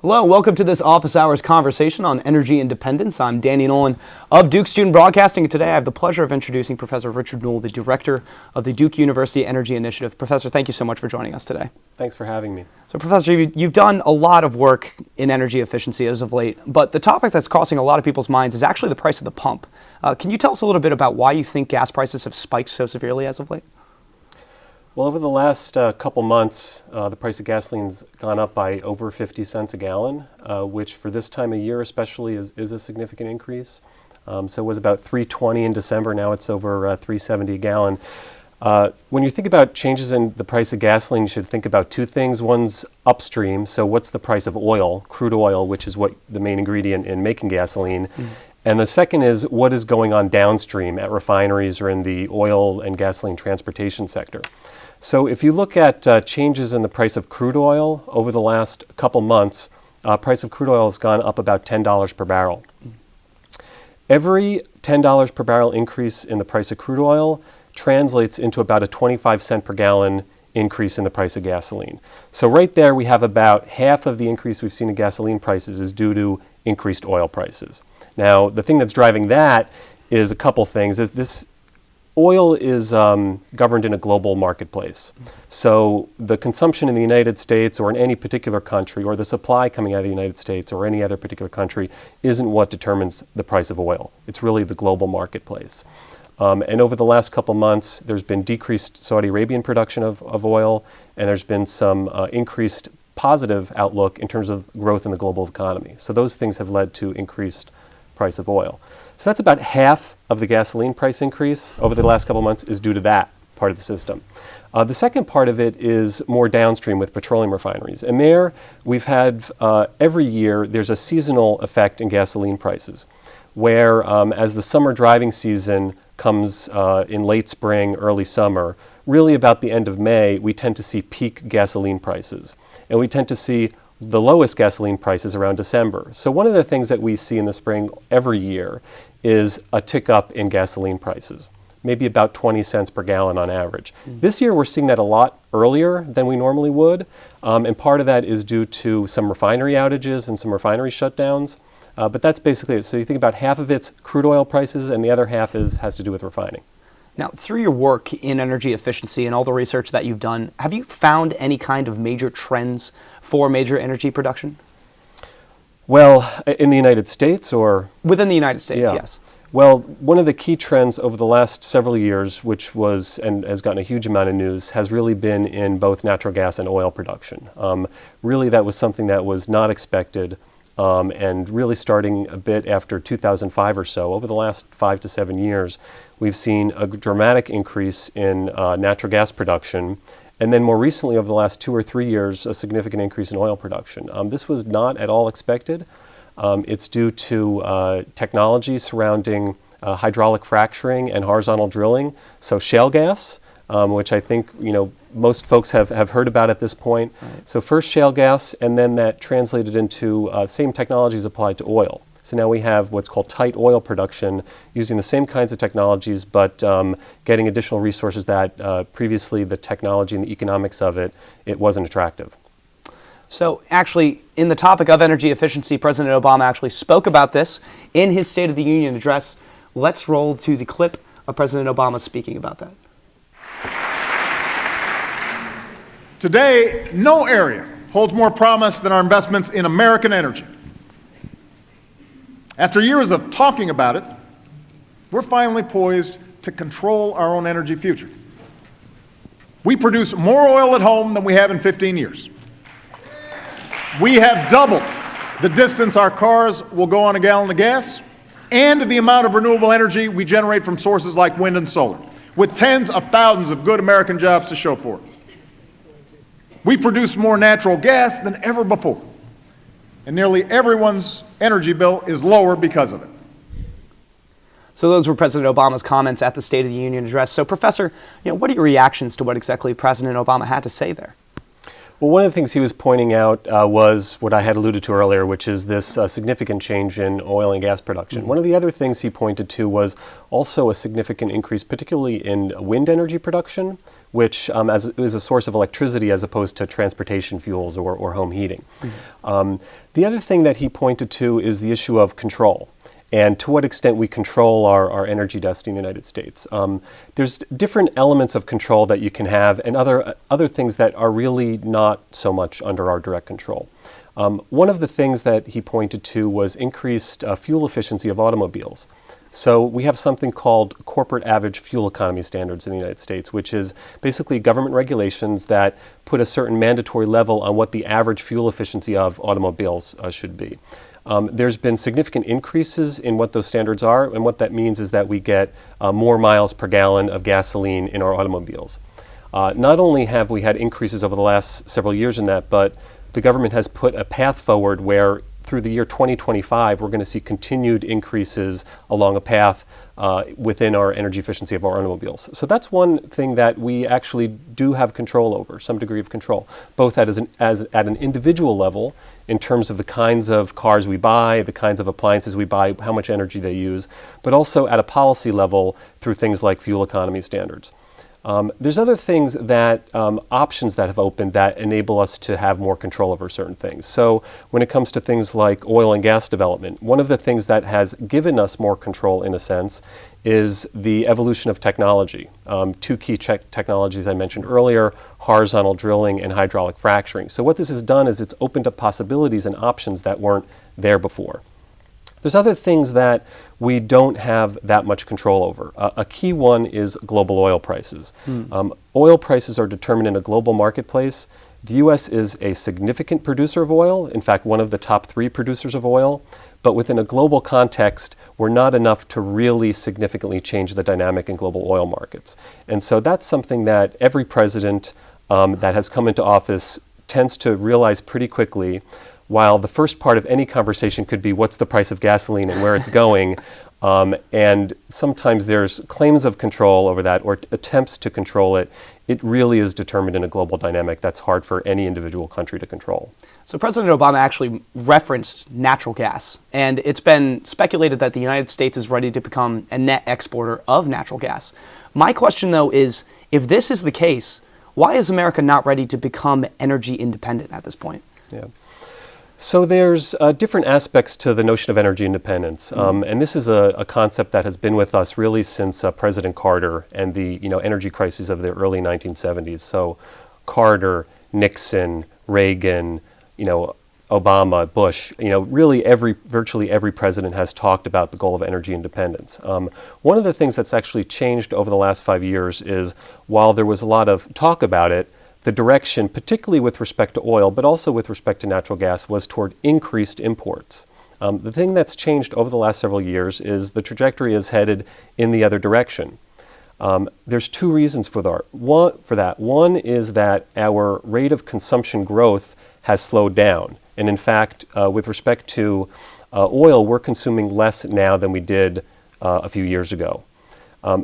Hello, welcome to this office hours conversation on energy independence. I'm Danny Nolan of Duke Student Broadcasting, and today I have the pleasure of introducing Professor Richard Newell, the director of the Duke University Energy Initiative. Professor, thank you so much for joining us today. Thanks for having me. So, Professor, you've done a lot of work in energy efficiency as of late, but the topic that's crossing a lot of people's minds is actually the price of the pump. Can you tell us a little bit about why you think gas prices have spiked so severely as of late? Well, over the last couple months, the price of gasoline's gone up by over 50 cents a gallon, which for this time of year especially is a significant increase. So it was about $3.20 in December, now it's over $3.70 a gallon. When you think about changes in the price of gasoline, you should think about two things. One's upstream, so what's the price of oil, crude oil, which is what the main ingredient in making gasoline. And the second is what is going on downstream at refineries or in the oil and gasoline transportation sector. So if you look at changes in the price of crude oil over the last couple months, price of crude oil has gone up about $10 per barrel. Every $10 per barrel increase in the price of crude oil translates into about a 25 cent per gallon increase in the price of gasoline. So right there we have about half of the increase we've seen in gasoline prices is due to increased oil prices. Now the thing that's driving that is a couple things. Oil is governed in a global marketplace. So the consumption in the United States or in any particular country, or the supply coming out of the United States or any other particular country, isn't what determines the price of oil. It's really the global marketplace. And over the last couple months, there's been decreased Saudi Arabian production of oil, and there's been some increased positive outlook in terms of growth in the global economy. So those things have led to increased price of oil. So that's about half of the gasoline price increase over the last couple of months is due to that part of the system. The second part of it is more downstream with petroleum refineries. And there we've had every year there's a seasonal effect in gasoline prices where as the summer driving season comes in late spring, early summer, really about the end of May, we tend to see peak gasoline prices. And we tend to see the lowest gasoline prices around December. So one of the things that we see in the spring every year is a tick up in gasoline prices, maybe about 20 cents per gallon on average. This year we're seeing that a lot earlier than we normally would, and part of that is due to some refinery outages and some refinery shutdowns, but that's basically it. So you think about half of it's crude oil prices and the other half has to do with refining. Now, through your work in energy efficiency and all the research that you've done, have you found any kind of major trends for major energy production? Well, in the United States or? Within the United States, Yeah. yes. Well, one of the key trends over the last several years, which was and has gotten a huge amount of news, has really been in both natural gas and oil production. Really, that was something that was not expected, and really starting a bit after 2005 or so, over the last 5 to 7 years, we've seen a dramatic increase in natural gas production. And then more recently, over the last 2 or 3 years, a significant increase in oil production. This was not at all expected. It's due to technology surrounding hydraulic fracturing and horizontal drilling. So shale gas, which I think most folks have heard about at this point. Right. So first shale gas, and then that translated into same technologies applied to oil. So now we have what's called tight oil production using the same kinds of technologies, but getting additional resources that previously the technology and the economics of it wasn't attractive. So actually, in the topic of energy efficiency, President Obama actually spoke about this in his State of the Union address. Let's roll to the clip of President Obama speaking about that. Today, no area holds more promise than our investments in American energy. After years of talking about it, we're finally poised to control our own energy future. We produce more oil at home than we have in 15 years. We have doubled the distance our cars will go on a gallon of gas and the amount of renewable energy we generate from sources like wind and solar, with tens of thousands of good American jobs to show for it. We produce more natural gas than ever before, and nearly everyone's energy bill is lower because of it. So those were President Obama's comments at the State of the Union address. So, Professor, what are your reactions to what exactly President Obama had to say there? Well, one of the things he was pointing out was what I had alluded to earlier, which is this significant change in oil and gas production. One of the other things he pointed to was also a significant increase, particularly in wind energy production, which is a source of electricity as opposed to transportation fuels or home heating. The other thing that he pointed to is the issue of control, and to what extent we control our energy destiny in the United States. There's different elements of control that you can have, and other things that are really not so much under our direct control. One of the things that he pointed to was increased fuel efficiency of automobiles. So we have something called corporate average fuel economy standards in the United States, which is basically government regulations that put a certain mandatory level on what the average fuel efficiency of automobiles should be. There's been significant increases in what those standards are, and what that means is that we get more miles per gallon of gasoline in our automobiles. Not only have we had increases over the last several years in that, but the government has put a path forward where through the year 2025, we're going to see continued increases along a path within our energy efficiency of our automobiles. So that's one thing that we actually do have control over, some degree of control, both at an individual level in terms of the kinds of cars we buy, the kinds of appliances we buy, how much energy they use, but also at a policy level through things like fuel economy standards. There's other things that, options that have opened that enable us to have more control over certain things. So when it comes to things like oil and gas development, one of the things that has given us more control in a sense is the evolution of technology. Two key technologies I mentioned earlier, horizontal drilling and hydraulic fracturing. So what this has done is it's opened up possibilities and options that weren't there before. There's other things that we don't have that much control over. A key one is global oil prices. Oil prices are determined in a global marketplace. The U.S. is a significant producer of oil, in fact, one of the top 3 producers of oil, but within a global context, we're not enough to really significantly change the dynamic in global oil markets. And so that's something that every president that has come into office tends to realize pretty quickly. While the first part of any conversation could be what's the price of gasoline and where it's going, and sometimes there's claims of control over that or attempts to control it, it really is determined in a global dynamic that's hard for any individual country to control. So President Obama actually referenced natural gas, and it's been speculated that the United States is ready to become a net exporter of natural gas. My question, though, is if this is the case, why is America not ready to become energy independent at this point? Yeah. So there's different aspects to the notion of energy independence, and this is a concept that has been with us really since President Carter and the energy crises of the early 1970s. So Carter, Nixon, Reagan, Obama, Bush, really virtually every president has talked about the goal of energy independence. One of the things that's actually changed over the last 5 years is while there was a lot of talk about it, the direction, particularly with respect to oil, but also with respect to natural gas, was toward increased imports. The thing that's changed over the last several years is the trajectory is headed in the other direction. There's 2 reasons for that. One is that our rate of consumption growth has slowed down. And in fact, with respect to oil, we're consuming less now than we did a few years ago.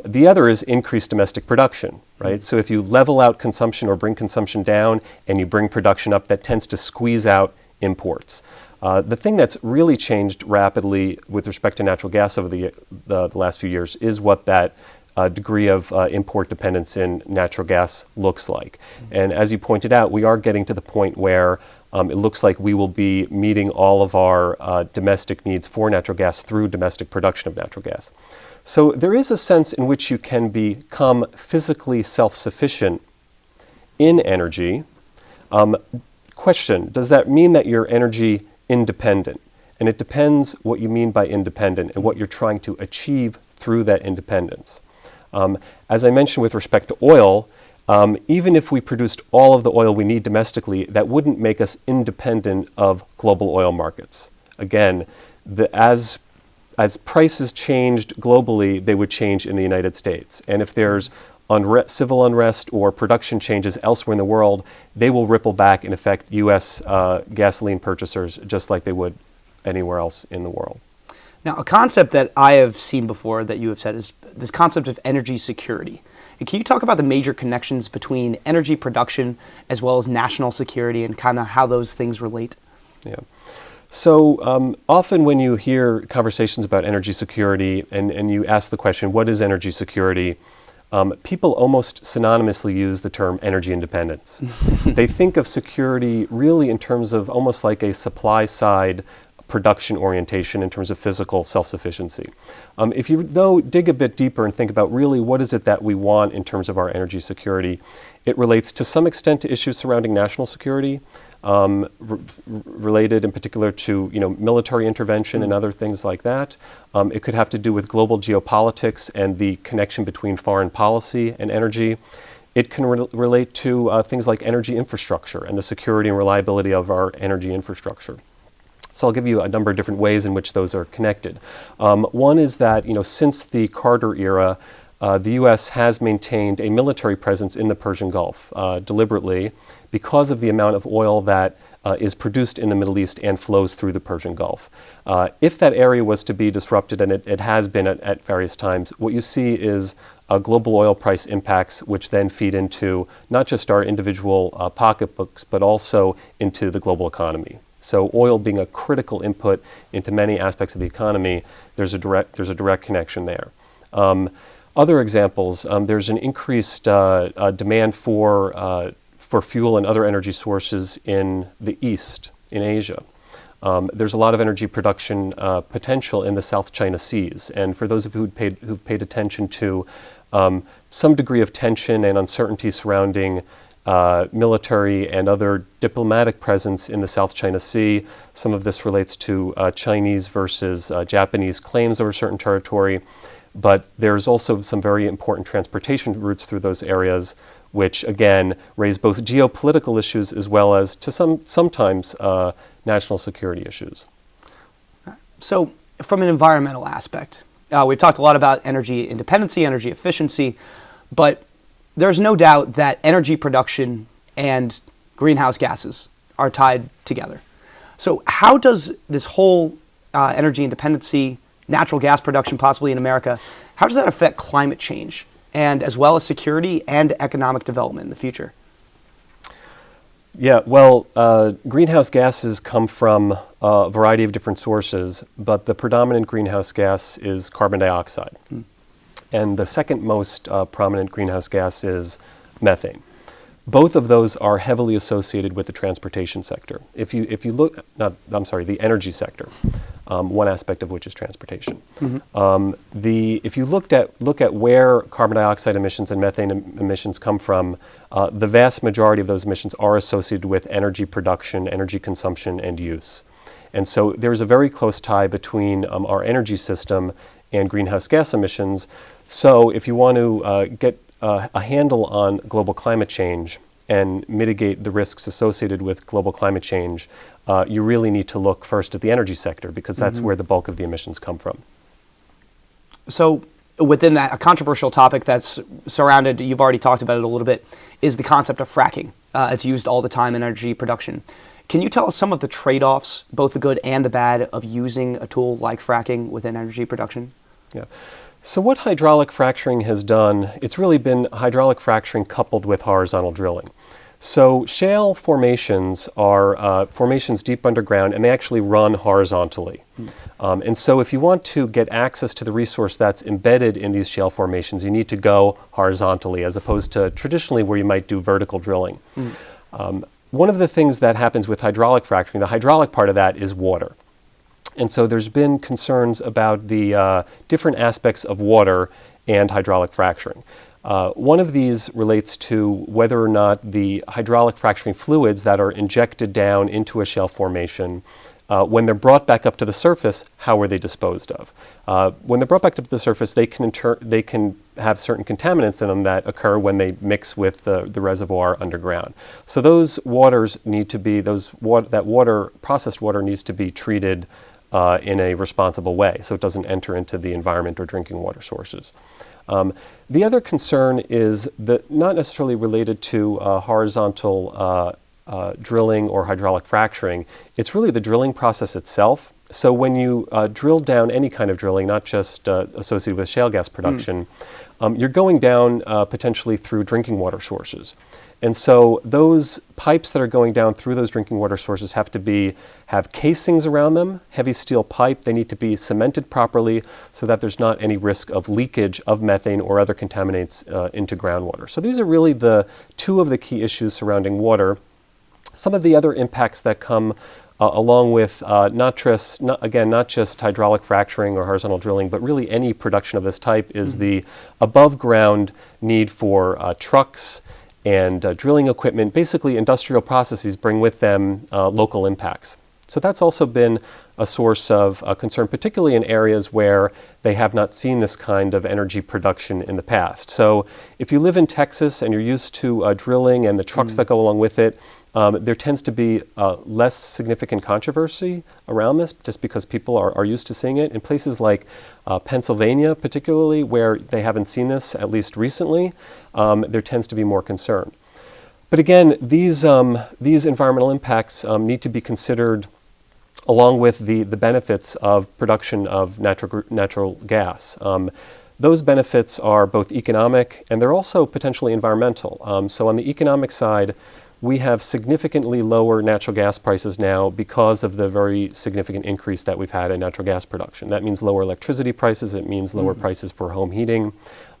The other is increased domestic production, right? So if you level out consumption or bring consumption down and you bring production up, that tends to squeeze out imports. The thing that's really changed rapidly with respect to natural gas over the last few years is what that degree of import dependence in natural gas looks like. And as you pointed out, we are getting to the point where it looks like we will be meeting all of our domestic needs for natural gas through domestic production of natural gas. So there is a sense in which you can become physically self-sufficient in energy. Question, does that mean that you're energy independent? And it depends what you mean by independent and what you're trying to achieve through that independence. As I mentioned with respect to oil, even if we produced all of the oil we need domestically, that wouldn't make us independent of global oil markets. Again, as prices changed globally, they would change in the United States. And if there's civil unrest or production changes elsewhere in the world, they will ripple back and affect U.S. Gasoline purchasers just like they would anywhere else in the world. Now, a concept that I have seen before that you have said is this concept of energy security. And can you talk about the major connections between energy production as well as national security and kind of how those things relate? Yeah. So often when you hear conversations about energy security and you ask the question, what is energy security? people almost synonymously use the term energy independence. They think of security really in terms of almost like a supply side production orientation in terms of physical self-sufficiency. If you, though, dig a bit deeper and think about really what is it that we want in terms of our energy security, it relates to some extent to issues surrounding national security, related in particular to military intervention and other things like that. It could have to do with global geopolitics and the connection between foreign policy and energy. It can relate to things like energy infrastructure and the security and reliability of our energy infrastructure. So I'll give you a number of different ways in which those are connected. One is that since the Carter era, the U.S. has maintained a military presence in the Persian Gulf deliberately because of the amount of oil that is produced in the Middle East and flows through the Persian Gulf. If that area was to be disrupted, and it has been at various times, what you see is global oil price impacts, which then feed into not just our individual pocketbooks, but also into the global economy. So oil being a critical input into many aspects of the economy, there's a direct connection there. Other examples, there's an increased demand for fuel and other energy sources in the East, in Asia. There's a lot of energy production potential in the South China Seas. And for those of you who've paid attention to some degree of tension and uncertainty surrounding military and other diplomatic presence in the South China Sea. Some of this relates to Chinese versus Japanese claims over certain territory, but there's also some very important transportation routes through those areas, which again raise both geopolitical issues as well as to sometimes national security issues. So from an environmental aspect, we've talked a lot about energy independency, energy efficiency, but there's no doubt that energy production and greenhouse gases are tied together. So how does this whole energy independency, natural gas production possibly in America, how does that affect climate change and as well as security and economic development in the future? Yeah, well, greenhouse gases come from a variety of different sources, but the predominant greenhouse gas is carbon dioxide. And the second most prominent greenhouse gas is methane. Both of those are heavily associated with the transportation sector. If you look, the energy sector, one aspect of which is transportation. If you look at where carbon dioxide emissions and methane emissions come from, the vast majority of those emissions are associated with energy production, energy consumption, and use. And so there's a very close tie between our energy system and greenhouse gas emissions. So if you want to get a handle on global climate change and mitigate the risks associated with global climate change, you really need to look first at the energy sector because that's where the bulk of the emissions come from. So within that, a controversial topic that's surrounded, you've already talked about it a little bit, is the concept of fracking. It's used all the time in energy production. Can you tell us some of the trade-offs, both the good and the bad, of using a tool like fracking within energy production? Yeah. So what hydraulic fracturing has done, it's really been hydraulic fracturing coupled with horizontal drilling. So shale formations are formations deep underground, and they actually run horizontally. And so if you want to get access to the resource that's embedded in these shale formations, you need to go horizontally as opposed to traditionally where you might do vertical drilling. One of the things that happens with hydraulic fracturing, the hydraulic part of that is water. And so there's been concerns about the different aspects of water and hydraulic fracturing. One of these relates to whether or not the hydraulic fracturing fluids that are injected down into a shale formation, when they're brought back up to the surface, how are they disposed of? When they're brought back up to the surface, they can have certain contaminants in them that occur when they mix with the reservoir underground. So those waters need to be, processed water needs to be treated in a responsible way so it doesn't enter into the environment or drinking water sources. The other concern is that not necessarily related to horizontal drilling or hydraulic fracturing, it's really the drilling process itself. So when you drill down any kind of drilling, not just associated with shale gas production, you're going down potentially through drinking water sources. And so those pipes that are going down through those drinking water sources have to have casings around them, heavy steel pipe. They need to be cemented properly so that there's not any risk of leakage of methane or other contaminants into groundwater. So these are really the two of the key issues surrounding water. Some of the other impacts that come along with not just hydraulic fracturing or horizontal drilling, but really any production of this type is the above ground need for trucks and drilling equipment. Basically, industrial processes bring with them local impacts. So that's also been a source of concern, particularly in areas where they have not seen this kind of energy production in the past. So if you live in Texas and you're used to drilling and the trucks that go along with it, there tends to be less significant controversy around this just because people are used to seeing it. In places like Pennsylvania, particularly, where they haven't seen this, at least recently, there tends to be more concern. But again, these environmental impacts need to be considered along with the benefits of production of natural gas. Those benefits are both economic and they're also potentially environmental. So on the economic side, we have significantly lower natural gas prices now because of the very significant increase that we've had in natural gas production. That means lower electricity prices, it means lower prices for home heating,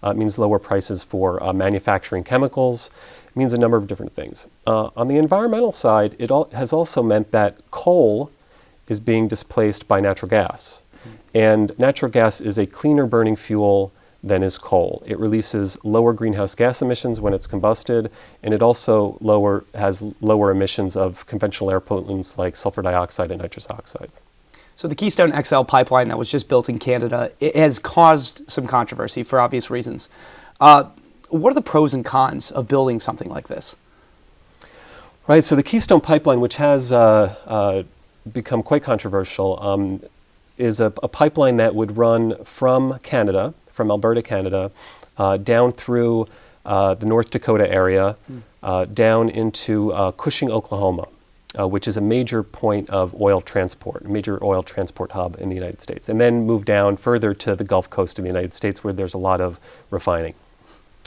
it means lower prices for manufacturing chemicals, it means a number of different things. On the environmental side, it has also meant that coal is being displaced by natural gas. And natural gas is a cleaner burning fuel than is coal. It releases lower greenhouse gas emissions when it's combusted, and it also has lower emissions of conventional air pollutants like sulfur dioxide and nitrous oxides. So the Keystone XL pipeline that was just built in Canada, it has caused some controversy for obvious reasons. What are the pros and cons of building something like this? Right, so the Keystone pipeline, which has become quite controversial, is a pipeline that would run from Canada, from Alberta, Canada, down through the North Dakota area, down into Cushing, Oklahoma, which is a major point of oil transport, a major oil transport hub in the United States, and then move down further to the Gulf Coast of the United States where there's a lot of refining.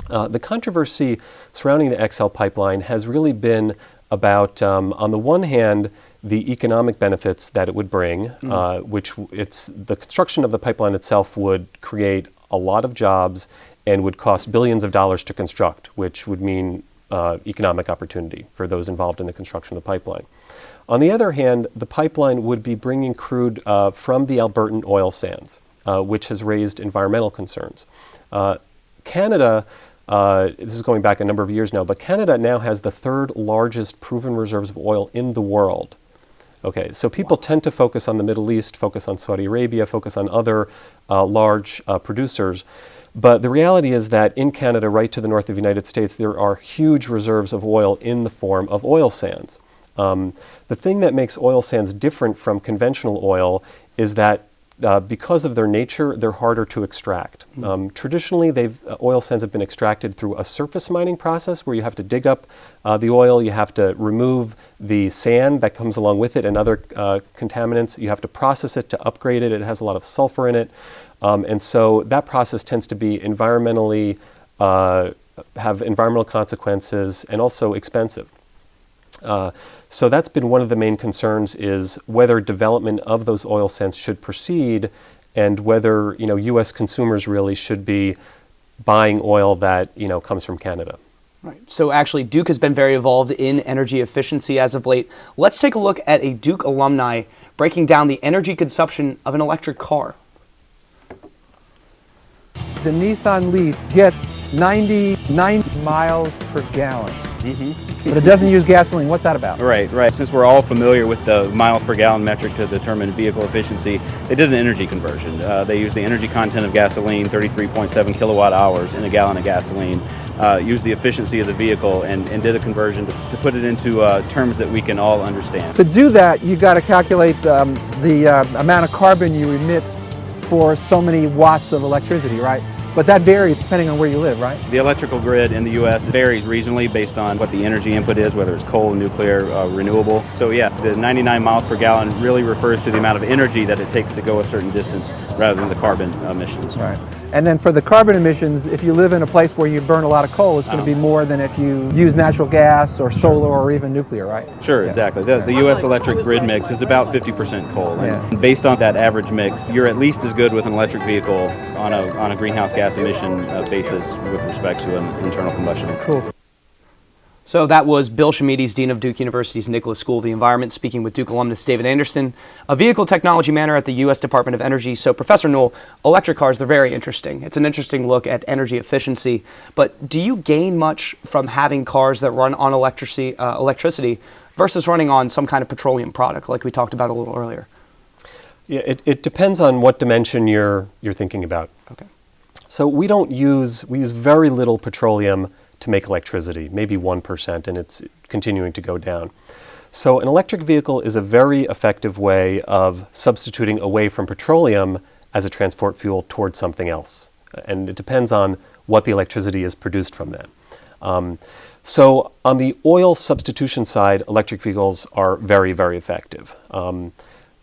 The controversy surrounding the XL pipeline has really been about, on the one hand, the economic benefits that it would bring, the construction of the pipeline itself would create a lot of jobs and would cost billions of dollars to construct, which would mean economic opportunity for those involved in the construction of the pipeline. On the other hand, the pipeline would be bringing crude from the Albertan oil sands, which has raised environmental concerns. Canada, this is going back a number of years now, but Canada now has the third largest proven reserves of oil in the world. Okay, so people tend to focus on the Middle East, focus on Saudi Arabia, focus on other large producers. But the reality is that in Canada, right to the north of the United States, there are huge reserves of oil in the form of oil sands. The thing that makes oil sands different from conventional oil is that because of their nature, they're harder to extract. Traditionally, oil sands have been extracted through a surface mining process where you have to dig up the oil, you have to remove the sand that comes along with it and other contaminants. You have to process it to upgrade it. It has a lot of sulfur in it. And so that process tends to be environmentally, have environmental consequences and also expensive. So that's been one of the main concerns, is whether development of those oil sands should proceed and whether U.S. consumers really should be buying oil that comes from Canada. Right. So actually, Duke has been very involved in energy efficiency as of late. Let's take a look at a Duke alumni breaking down the energy consumption of an electric car. The Nissan Leaf gets 99 miles per gallon. But it doesn't use gasoline. What's that about? Right. Since we're all familiar with the miles per gallon metric to determine vehicle efficiency, they did an energy conversion. They used the energy content of gasoline, 33.7 kilowatt hours in a gallon of gasoline, used the efficiency of the vehicle and did a conversion to put it into terms that we can all understand. To do that, you got to calculate the amount of carbon you emit for so many watts of electricity, right? but that varies depending on where you live, right? The electrical grid in the U.S. varies regionally based on what the energy input is, whether it's coal, nuclear, renewable. So yeah, the 99 miles per gallon really refers to the amount of energy that it takes to go a certain distance rather than the carbon emissions. Right. And then for the carbon emissions, if you live in a place where you burn a lot of coal, it's going to be more than if you use natural gas or solar or even nuclear, right? Sure, exactly. The U.S. electric grid mix is about 50% coal. And based on that average mix, you're at least as good with an electric vehicle on a greenhouse gas emission basis with respect to an internal combustion. Cool. So that was Bill Shamides, Dean of Duke University's Nicholas School of the Environment, speaking with Duke alumnus David Anderson, a vehicle technology manager at the U.S. Department of Energy. So Professor Newell, electric cars, they're very interesting. It's an interesting look at energy efficiency. But do you gain much from having cars that run on electricity versus running on some kind of petroleum product like we talked about a little earlier? Yeah, it depends on what dimension you're thinking about. Okay. So we use very little petroleum to make electricity, maybe 1%, and it's continuing to go down. So an electric vehicle is a very effective way of substituting away from petroleum as a transport fuel towards something else. And it depends on what the electricity is produced from that. So on the oil substitution side, electric vehicles are very, very effective.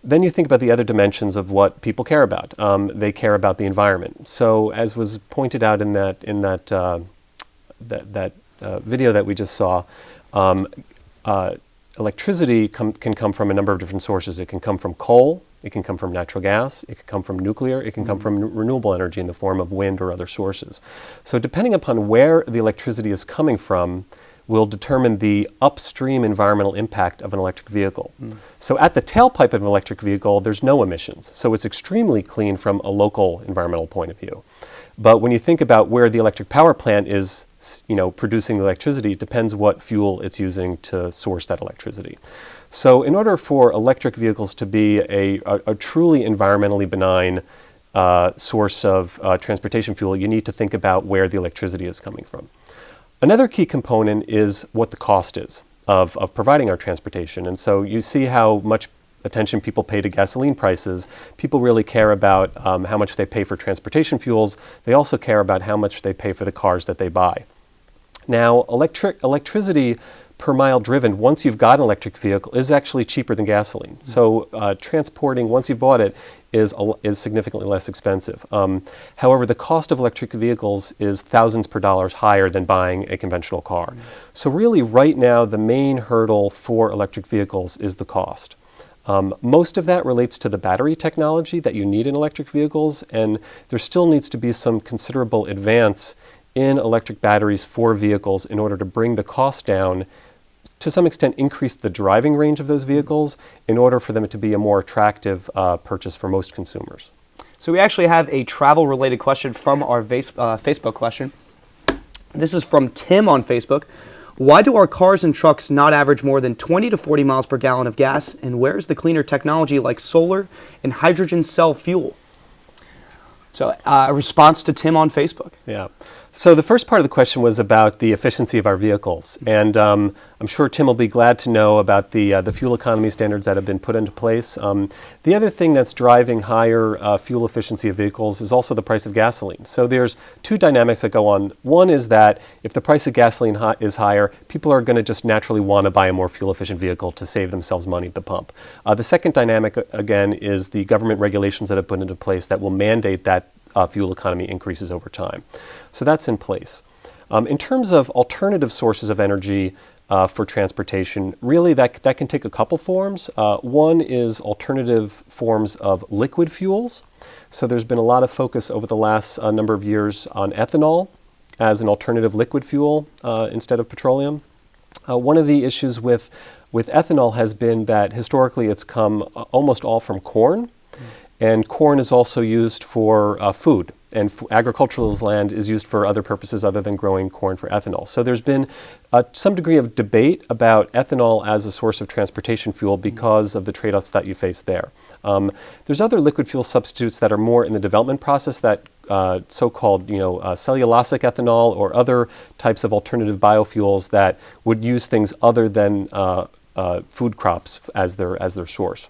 Then you think about the other dimensions of what people care about. They care about the environment. So as was pointed out in that video that we just saw, electricity can come from a number of different sources. It can come from coal, it can come from natural gas, it can come from nuclear, it can come from renewable energy in the form of wind or other sources. So depending upon where the electricity is coming from will determine the upstream environmental impact of an electric vehicle. So at the tailpipe of an electric vehicle, there's no emissions. So it's extremely clean from a local environmental point of view. But when you think about where the electric power plant is producing the electricity, it depends what fuel it's using to source that electricity. So in order for electric vehicles to be a truly environmentally benign source of transportation fuel, you need to think about where the electricity is coming from. Another key component is what the cost is of providing our transportation. And so you see how much attention people pay to gasoline prices. People really care about how much they pay for transportation fuels. They also care about how much they pay for the cars that they buy. Now, electricity per mile driven, once you've got an electric vehicle, is actually cheaper than gasoline. So transporting, once you've bought it, is significantly less expensive. However, the cost of electric vehicles is thousands per dollars higher than buying a conventional car. So really, right now, the main hurdle for electric vehicles is the cost. Most of that relates to the battery technology that you need in electric vehicles, and there still needs to be some considerable advance in electric batteries for vehicles in order to bring the cost down, to some extent increase the driving range of those vehicles in order for them to be a more attractive purchase for most consumers. So we actually have a travel-related question from our Facebook question. This is from Tim on Facebook. Why do our cars and trucks not average more than 20 to 40 miles per gallon of gas? And where is the cleaner technology like solar and hydrogen cell fuel? So a response to Tim on Facebook. Yeah. So the first part of the question was about the efficiency of our vehicles. And I'm sure Tim will be glad to know about the fuel economy standards that have been put into place. The other thing that's driving higher fuel efficiency of vehicles is also the price of gasoline. So there's two dynamics that go on. One is that if the price of gasoline is higher, people are going to just naturally want to buy a more fuel efficient vehicle to save themselves money at the pump. The second dynamic, again, is the government regulations that have put into place that will mandate that fuel economy increases over time. So that's in place. In terms of alternative sources of energy for transportation, really that can take a couple forms. One is alternative forms of liquid fuels. So there's been a lot of focus over the last number of years on ethanol as an alternative liquid fuel instead of petroleum. One of the issues with ethanol has been that historically it's come almost all from corn. And corn is also used for food, and agricultural land is used for other purposes other than growing corn for ethanol. So there's been some degree of debate about ethanol as a source of transportation fuel because of the trade-offs that you face there. There's other liquid fuel substitutes that are more in the development process, that so-called cellulosic ethanol or other types of alternative biofuels that would use things other than food crops as their source.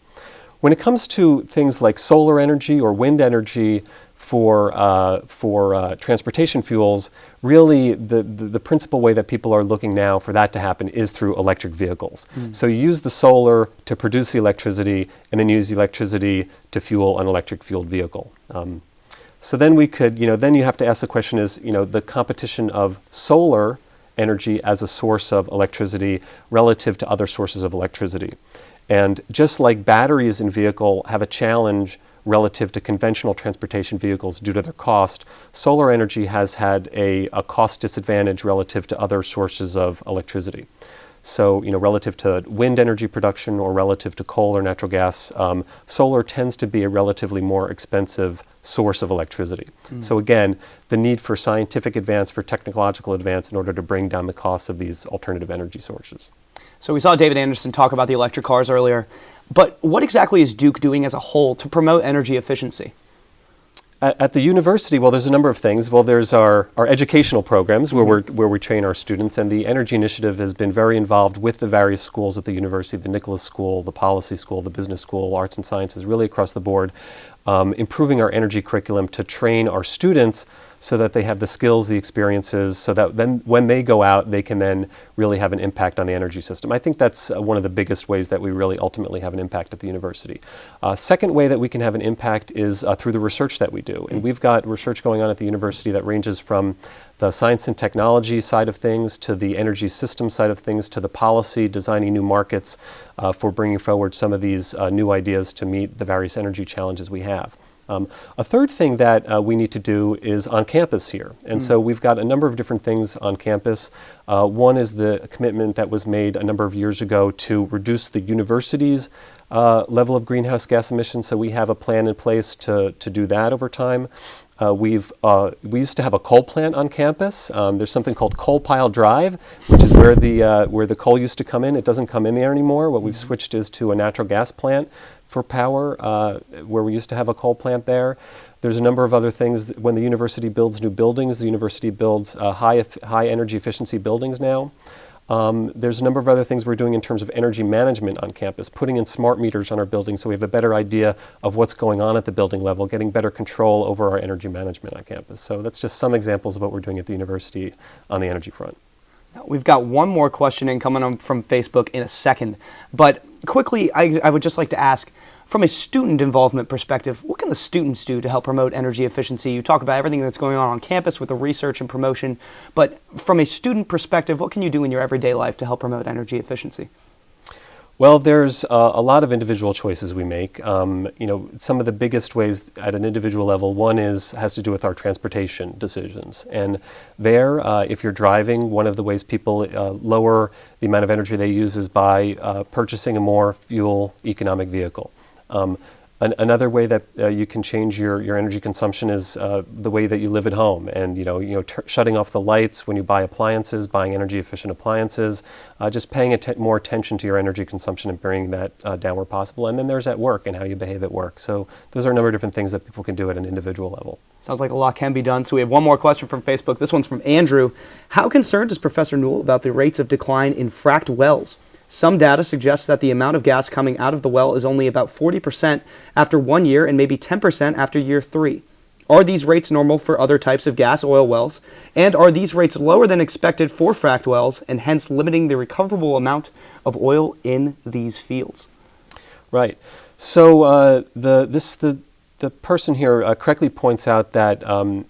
When it comes to things like solar energy or wind energy, for transportation fuels, really the principal way that people are looking now for that to happen is through electric vehicles. So you use the solar to produce the electricity, and then use the electricity to fuel an electric fueled vehicle. So then we could, then you have to ask the question is, the competition of solar energy as a source of electricity relative to other sources of electricity. And just like batteries in vehicle have a challenge relative to conventional transportation vehicles due to their cost, solar energy has had a cost disadvantage relative to other sources of electricity. So, relative to wind energy production or relative to coal or natural gas, solar tends to be a relatively more expensive source of electricity. So again, the need for scientific advance, for technological advance in order to bring down the costs of these alternative energy sources. So we saw David Anderson talk about the electric cars earlier, but what exactly is Duke doing as a whole to promote energy efficiency? At the university, well, there's a number of things. Well, there's our educational programs where we train our students, and the Energy Initiative has been very involved with the various schools at the university, the Nicholas School, the Policy School, the Business School, Arts and Sciences, really across the board, improving our energy curriculum to train our students so that they have the skills, the experiences, so that then when they go out, they can then really have an impact on the energy system. I think that's one of the biggest ways that we really ultimately have an impact at the university. Second way that we can have an impact is through the research that we do. And we've got research going on at the university that ranges from the science and technology side of things to the energy system side of things to the policy, designing new markets for bringing forward some of these new ideas to meet the various energy challenges we have. A third thing that we need to do is on campus here. And so we've got a number of different things on campus. One is the commitment that was made a number of years ago to reduce the university's level of greenhouse gas emissions. So we have a plan in place to do that over time. We used to have a coal plant on campus. There's something called Coal Pile Drive, which is where the coal used to come in. It doesn't come in there anymore. What we've switched is to a natural gas plant for power, where we used to have a coal plant there. There's a number of other things. When the university builds new buildings, the university builds high energy efficiency buildings now. There's a number of other things we're doing in terms of energy management on campus, putting in smart meters on our buildings so we have a better idea of what's going on at the building level, getting better control over our energy management on campus. So that's just some examples of what we're doing at the university on the energy front. We've got one more question in coming on from Facebook in a second, but quickly, I would just like to ask, from a student involvement perspective, what can the students do to help promote energy efficiency? You talk about everything that's going on campus with the research and promotion, but from a student perspective, what can you do in your everyday life to help promote energy efficiency? Well, there's a lot of individual choices we make. Some of the biggest ways at an individual level, one has to do with our transportation decisions. And there, if you're driving, one of the ways people lower the amount of energy they use is by purchasing a more fuel economic vehicle. Another way that you can change your energy consumption is the way that you live at home, and shutting off the lights when you buy appliances, buying energy efficient appliances, just paying more attention to your energy consumption and bringing that down where possible. And then there's at work and how you behave at work. So those are a number of different things that people can do at an individual level. Sounds like a lot can be done. So we have one more question from Facebook. This one's from Andrew. How concerned is Professor Newell about the rates of decline in fracked wells? Some data suggests that the amount of gas coming out of the well is only about 40% after 1 year and maybe 10% after year 3. Are these rates normal for other types of gas oil wells? And are these rates lower than expected for fracked wells and hence limiting the recoverable amount of oil in these fields? Right. So the person here correctly points out that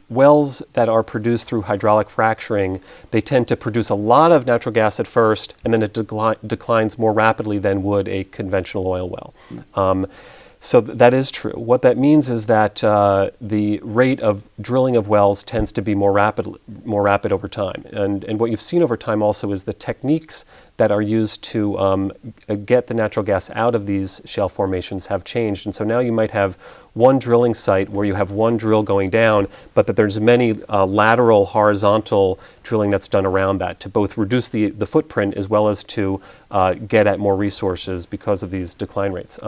wells that are produced through hydraulic fracturing, they tend to produce a lot of natural gas at first, and then it declines more rapidly than would a conventional oil well. So that is true. What that means is that the rate of drilling of wells tends to be more rapid over time. And what you've seen over time also is the techniques that are used to get the natural gas out of these shale formations have changed. And so now you might have one drilling site where you have one drill going down, but that there's many lateral, horizontal drilling that's done around that to both reduce the footprint as well as to get at more resources because of these decline rates.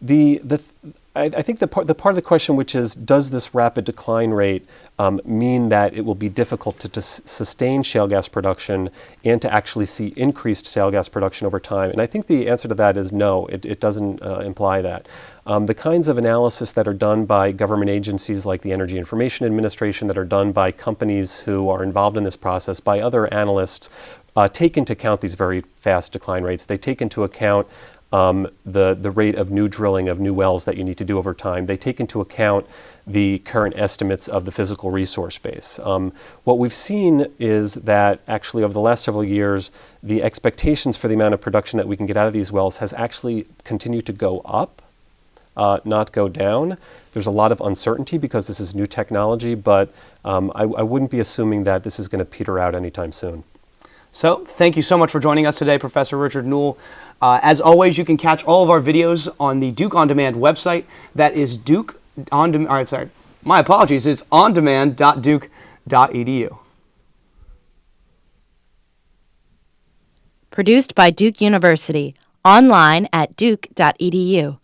The I think the part of the question, which is, does this rapid decline rate mean that it will be difficult to sustain shale gas production and to actually see increased shale gas production over time? And I think the answer to that is no, it doesn't imply that. The kinds of analysis that are done by government agencies like the Energy Information Administration, that are done by companies who are involved in this process, by other analysts, take into account these very fast decline rates. They take into account the rate of new drilling of new wells that you need to do over time. They take into account the current estimates of the physical resource base. What we've seen is that actually over the last several years, the expectations for the amount of production that we can get out of these wells has actually continued to go up, not go down. There's a lot of uncertainty because this is new technology, but I wouldn't be assuming that this is going to peter out anytime soon. So thank you so much for joining us today, Professor Richard Newell. As always, you can catch all of our videos on the Duke On Demand website. That is Duke On Demand. All right, sorry. My apologies. It's ondemand.duke.edu. Produced by Duke University. Online at duke.edu.